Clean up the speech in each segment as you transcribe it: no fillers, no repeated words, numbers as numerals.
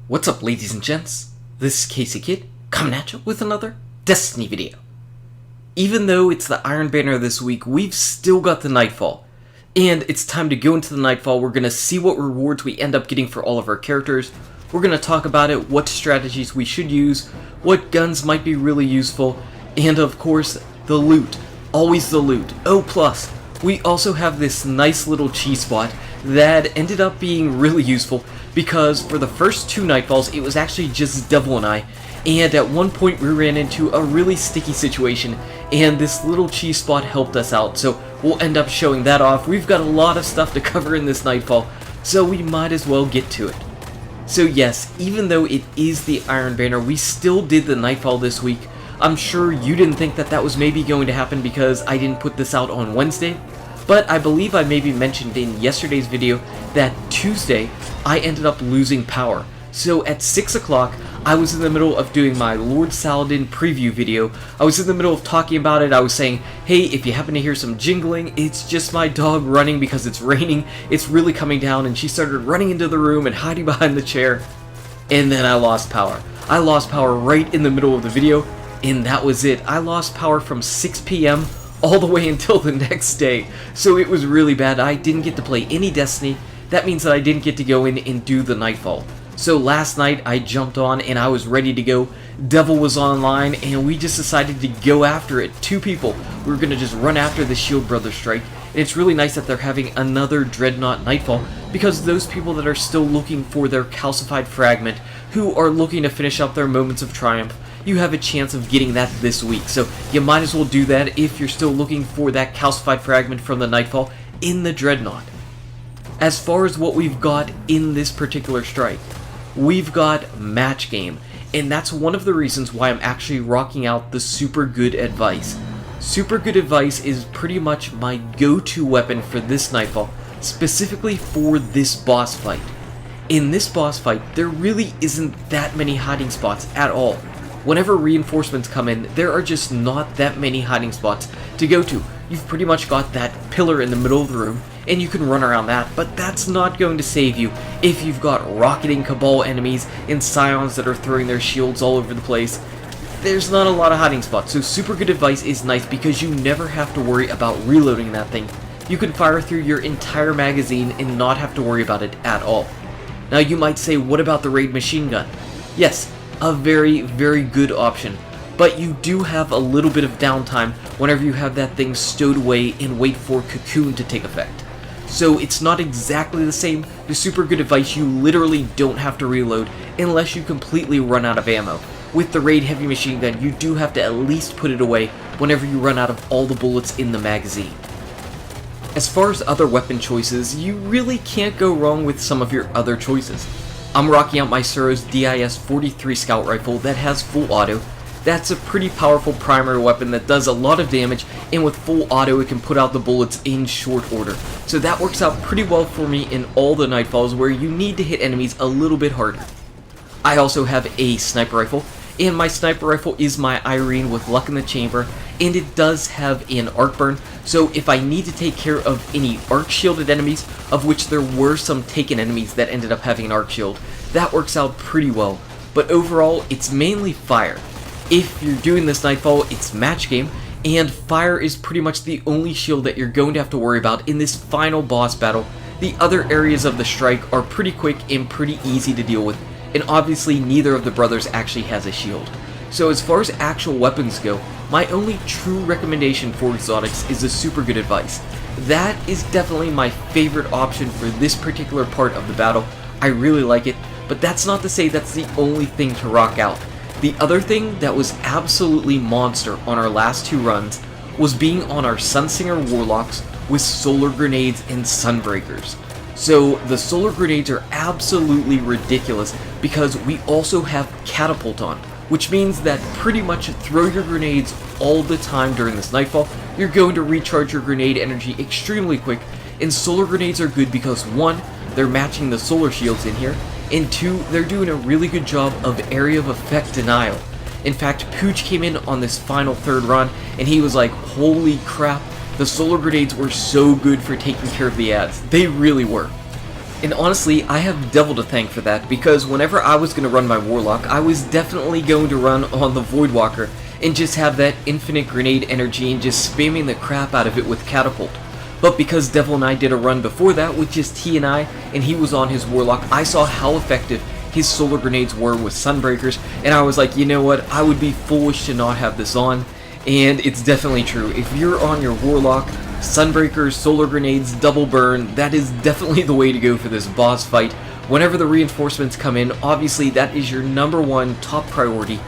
What's up, ladies and gents? This is KSigKid, coming at you with another Destiny video. Even though it's the Iron Banner this week, we've still got the Nightfall. And it's time to go into the Nightfall. We're going to see what rewards we end up getting for all of our characters. We're going to talk about it, what strategies we should use, what guns might be really useful, and of course, the loot. Always the loot. Oh, plus, we also have this nice little cheese spot that ended up being really useful because for the first two Nightfalls, it was actually just Devil and I, and at one point we ran into a really sticky situation, and this little cheese spot helped us out, so we'll end up showing that off. We've got a lot of stuff to cover in this Nightfall, so we might as well get to it. So yes, even though it is the Iron Banner, we still did the Nightfall this week. I'm sure you didn't think that that was maybe going to happen because I didn't put this out on Wednesday, but I believe I maybe mentioned in yesterday's video that Tuesday I ended up losing power. So at 6 o'clock, I was in the middle of doing my Lord Saladin preview video. I was in the middle of talking about it. I was saying, hey, if you happen to hear some jingling, it's just my dog running because it's raining. It's really coming down, and she started running into the room and hiding behind the chair. And then I lost power. I lost power right in the middle of the video, and that was it. I lost power from 6 p.m. all the way until the next day. So it was really bad. I didn't get to play any Destiny. That means that I didn't get to go in and do the Nightfall. So last night I jumped on and I was ready to go. Devil was online and we just decided to go after it. Two people. We were going to just run after the Shield Brothers strike. And it's really nice that they're having another Dreadnought Nightfall because those people that are still looking for their calcified fragment, who are looking to finish up their moments of triumph, you have a chance of getting that this week. So you might as well do that if you're still looking for that calcified fragment from the Nightfall in the Dreadnought. As far as what we've got in this particular strike, we've got match game, and that's one of the reasons why I'm actually rocking out the Super Good Advice. Super Good Advice is pretty much my go-to weapon for this Nightfall, specifically for this boss fight. In this boss fight, there really isn't that many hiding spots at all. Whenever reinforcements come in, there are just not that many hiding spots to go to. You've pretty much got that pillar in the middle of the room, and you can run around that, but that's not going to save you if you've got rocketing Cabal enemies and Scions that are throwing their shields all over the place. There's not a lot of hiding spots, so Super Good Advice is nice because you never have to worry about reloading that thing. You can fire through your entire magazine and not have to worry about it at all. Now you might say, what about the raid machine gun? Yes, a very, very good option. But you do have a little bit of downtime whenever you have that thing stowed away and wait for Cocoon to take effect. So it's not exactly the same. The Super Good Advice, you literally don't have to reload unless you completely run out of ammo. With the raid heavy machine gun, you do have to at least put it away whenever you run out of all the bullets in the magazine. As far as other weapon choices, you really can't go wrong with some of your other choices. I'm rocking out my Suro's DIS-43 scout rifle that has full auto. That's a pretty powerful primary weapon that does a lot of damage, and with full auto it can put out the bullets in short order. So that works out pretty well for me in all the Nightfalls where you need to hit enemies a little bit harder. I also have a sniper rifle, and my sniper rifle is my Irene with Luck in the Chamber, and it does have an arc burn, so if I need to take care of any arc shielded enemies, of which there were some taken enemies that ended up having an arc shield, that works out pretty well. But overall, it's mainly fire. If you're doing this Nightfall, it's match game, and fire is pretty much the only shield that you're going to have to worry about in this final boss battle. The other areas of the strike are pretty quick and pretty easy to deal with, and obviously neither of the brothers actually has a shield. So as far as actual weapons go, my only true recommendation for exotics is the Super Good Advice. That is definitely my favorite option for this particular part of the battle. I really like it, but that's not to say that's the only thing to rock out. The other thing that was absolutely monster on our last two runs was being on our Sunsinger Warlocks with solar grenades and sunbreakers. So the solar grenades are absolutely ridiculous because we also have catapult on, which means that pretty much throw your grenades all the time during this Nightfall. You're going to recharge your grenade energy extremely quick, and solar grenades are good because 1, they're matching the solar shields in here, and 2, they're doing a really good job of area of effect denial. In fact, Pooch came in on this final third run, and he was like, holy crap, the solar grenades were so good for taking care of the ads. They really were. And honestly, I have Devil to thank for that, because whenever I was going to run my Warlock, I was definitely going to run on the Voidwalker and just have that infinite grenade energy and just spamming the crap out of it with Catapult. But because Devil and I did a run before that with just he and I, and he was on his Warlock, I saw how effective his solar grenades were with Sunbreakers, and I was like, you know what, I would be foolish to not have this on. And it's definitely true. If you're on your Warlock, Sunbreakers, solar grenades, double burn, that is definitely the way to go for this boss fight. Whenever the reinforcements come in, obviously that is your #1 top priority.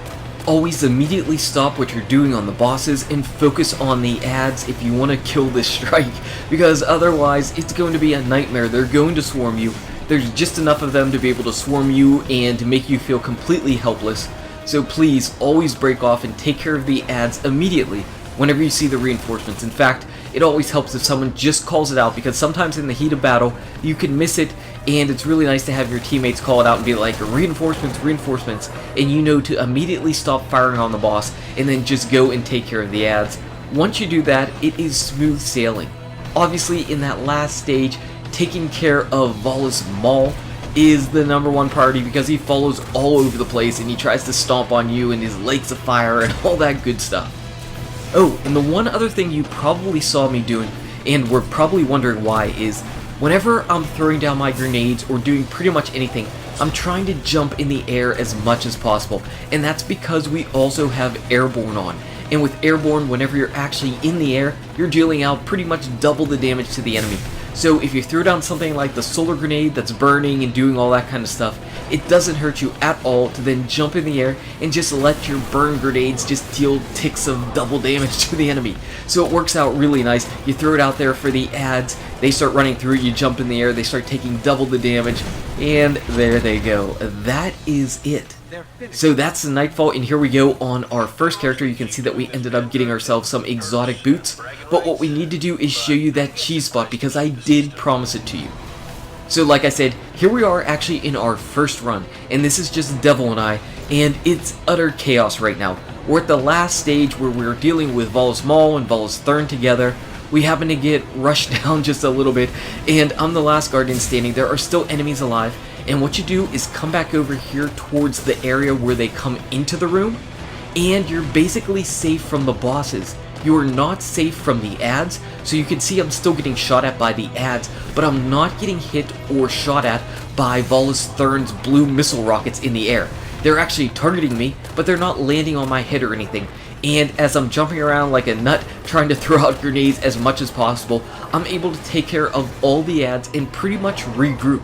Always immediately stop what you're doing on the bosses and focus on the ads if you want to kill this strike, because otherwise it's going to be a nightmare. They're going to swarm you. There's just enough of them to be able to swarm you and to make you feel completely helpless. So please always break off and take care of the ads immediately whenever you see the reinforcements. In fact, it always helps if someone just calls it out, because sometimes in the heat of battle you can miss it, and it's really nice to have your teammates call it out and be like, reinforcements, reinforcements, and you know to immediately stop firing on the boss and then just go and take care of the ads. Once you do that, it is smooth sailing. Obviously, in that last stage, taking care of Volus Maul is the #1 priority, because he follows all over the place and he tries to stomp on you and his lakes of fire and all that good stuff. Oh, and the one other thing you probably saw me doing, and were probably wondering why, is whenever I'm throwing down my grenades or doing pretty much anything, I'm trying to jump in the air as much as possible, and that's because we also have Airborne on. And with Airborne, whenever you're actually in the air, you're dealing out pretty much double the damage to the enemy. So if you throw down something like the solar grenade that's burning and doing all that kind of stuff, it doesn't hurt you at all to then jump in the air and just let your burn grenades just deal ticks of double damage to the enemy. So it works out really nice. You throw it out there for the ads, they start running through, you jump in the air, they start taking double the damage, and there they go. That is it. So that's the Nightfall, and here we go on our first character. You can see that we ended up getting ourselves some exotic boots, but what we need to do is show you that cheese spot, because I did promise it to you. So like I said, here we are actually in our first run, and this is just Devil and I, and it's utter chaos right now. We're at the last stage where we're dealing with Volus Maul and Volus Thurn together. We happen to get rushed down just a little bit, and I'm the last Guardian standing. There are still enemies alive, and what you do is come back over here towards the area where they come into the room, and you're basically safe from the bosses. You are not safe from the ads, so you can see I'm still getting shot at by the ads, but I'm not getting hit or shot at by Volus Thurn's blue missile rockets in the air. They're actually targeting me, but they're not landing on my head or anything. And as I'm jumping around like a nut trying to throw out grenades as much as possible, I'm able to take care of all the ads and pretty much regroup.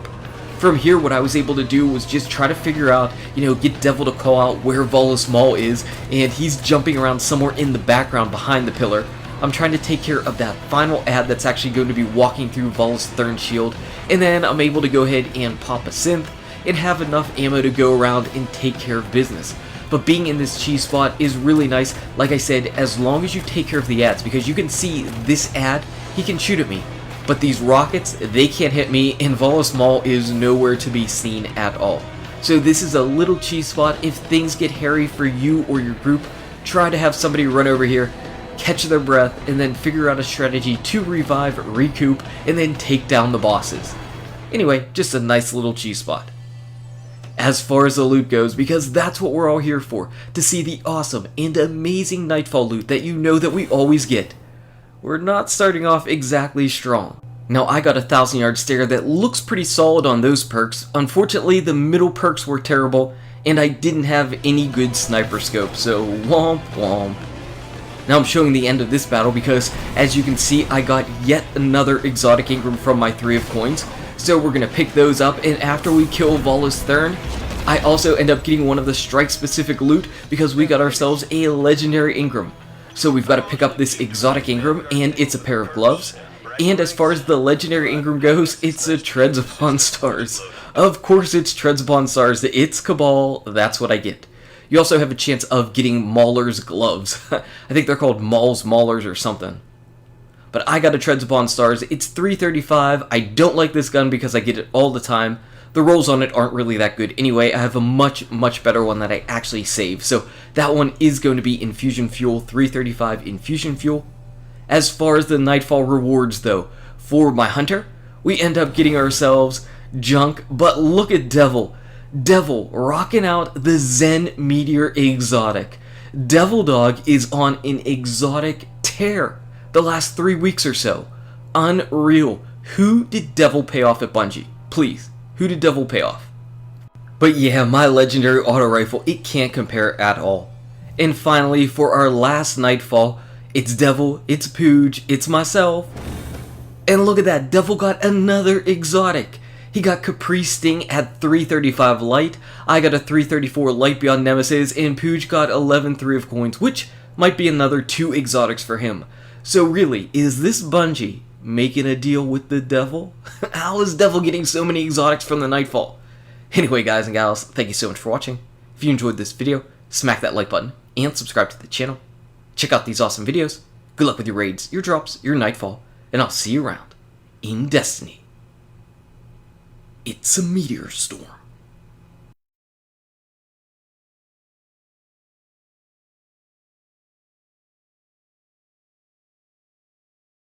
From here, what I was able to do was just try to figure out, get Devil to call out where Volus Maul is, and he's jumping around somewhere in the background behind the pillar. I'm trying to take care of that final ad that's actually going to be walking through Volus Thurn's shield, and then I'm able to go ahead and pop a synth and have enough ammo to go around and take care of business. But being in this cheese spot is really nice, like I said, as long as you take care of the ads, because you can see this ad, he can shoot at me. But these rockets, they can't hit me, and Volus Maul is nowhere to be seen at all. So this is a little cheese spot. If things get hairy for you or your group, try to have somebody run over here, catch their breath, and then figure out a strategy to revive, recoup, and then take down the bosses. Anyway, just a nice little cheese spot. As far as the loot goes, because that's what we're all here for, to see the awesome and amazing Nightfall loot that you know that we always get. We're not starting off exactly strong. Now I got a 1,000-yard stare that looks pretty solid on those perks. Unfortunately, the middle perks were terrible, and I didn't have any good sniper scope, so womp womp. Now I'm showing the end of this battle because, as you can see, I got yet another exotic Ingram from my 3 of coins. So we're going to pick those up, and after we kill Volus Thurn, I also end up getting one of the strike-specific loot because we got ourselves a legendary Ingram. So we've got to pick up this exotic Ingram, and it's a pair of gloves. And as far as the legendary Ingram goes, it's a Treads Upon Stars. Of course it's Treads Upon Stars, it's Cabal, that's what I get. You also have a chance of getting Mauler's gloves. I think they're called Maulers or something. But I got a Treads Upon Stars, it's 335, I don't like this gun because I get it all the time. The rolls on it aren't really that good anyway. I have a much better one that I actually save. So that one is going to be Infusion Fuel, 335 Infusion Fuel. As far as the Nightfall rewards though, for my Hunter, we end up getting ourselves junk, but look at Devil. Devil rocking out the Zen Meteor exotic. Devil Dog is on an exotic tear the last 3 weeks or so. Unreal. Who did Devil pay off at Bungie? Please, who did Devil pay off? But yeah, my legendary auto rifle, it can't compare at all. And finally, for our last Nightfall, it's Devil, it's Pooj, it's myself. And look at that, Devil got another exotic. He got Capri Sting at 335 light, I got a 334 light beyond Nemesis, and Pooj got 11-3 of coins, which might be another 2 exotics for him. So really, is this Bungie making a deal with the Devil? How is Devil getting so many exotics from the Nightfall? Anyway, guys and gals, thank you so much for watching. If you enjoyed this video, smack that like button and subscribe to the channel. Check out these awesome videos. Good luck with your raids, your drops, your Nightfall, and I'll see you around in Destiny. It's a meteor storm.